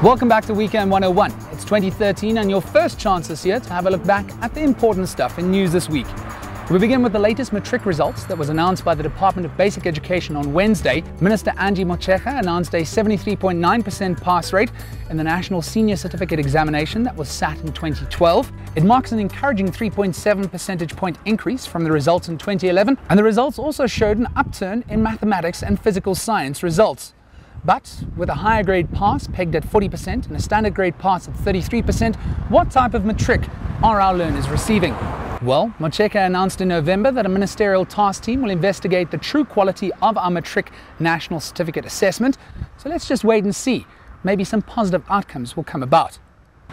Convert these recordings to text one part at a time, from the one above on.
Welcome back to Weekend 101. It's 2013 and your first chance this year to have a look back at the important stuff in news this week. We begin with the latest Matric results that was announced by the Department of Basic Education on Wednesday. Minister Matrics announced a 73.9% pass rate in the National Senior Certificate Examination that was sat in 2012. It marks an encouraging 3.7 percentage point increase from the results in 2011, and the results also showed an upturn in mathematics and physical science results. But with a higher grade pass pegged at 40% and a standard grade pass of 33%, what type of Matric are our learners receiving? Well, Matrics announced in November that a ministerial task team will investigate the true quality of our Matric National Certificate Assessment. So let's just wait and see. Maybe some positive outcomes will come about.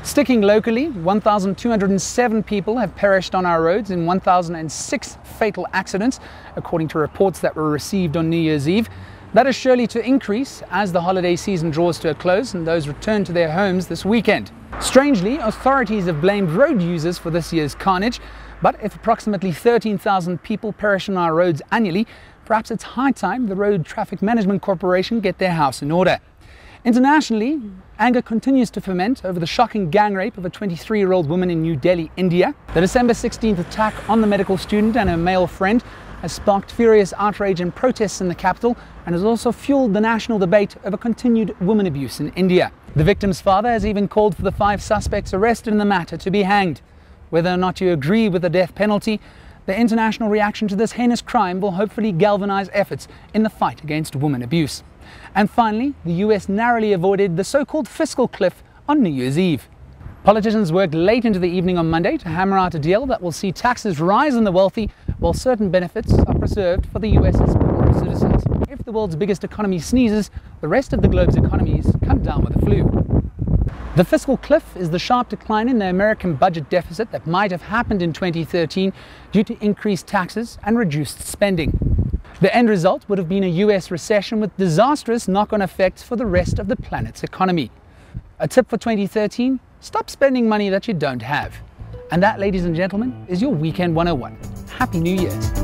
Sticking locally, 1,207 people have perished on our roads in 1,006 fatal accidents, according to reports that were received on New Year's Eve. That is surely to increase as the holiday season draws to a close and those return to their homes this weekend. Strangely, authorities have blamed road users for this year's carnage, but if approximately 13,000 people perish on our roads annually, perhaps it's high time the Road Traffic Management Corporation get their house in order. Internationally, anger continues to ferment over the shocking gang rape of a 23-year-old woman in New Delhi, India. The December 16th attack on the medical student and her male friend has sparked furious outrage and protests in the capital and has also fueled the national debate over continued women abuse in India. The victim's father has even called for the 5 suspects arrested in the matter to be hanged. Whether or not you agree with the death penalty, the international reaction to this heinous crime will hopefully galvanize efforts in the fight against women abuse. And finally, the US narrowly avoided the so-called fiscal cliff on New Year's Eve. Politicians worked late into the evening on Monday to hammer out a deal that will see taxes rise on the wealthy while certain benefits are preserved for the US's poorer citizens. If the world's biggest economy sneezes, the rest of the globe's economies come down with the flu. The fiscal cliff is the sharp decline in the American budget deficit that might have happened in 2013 due to increased taxes and reduced spending. The end result would have been a US recession with disastrous knock-on effects for the rest of the planet's economy. A tip for 2013, stop spending money that you don't have. And that, ladies and gentlemen, is your Weekend 101. Happy New Year's.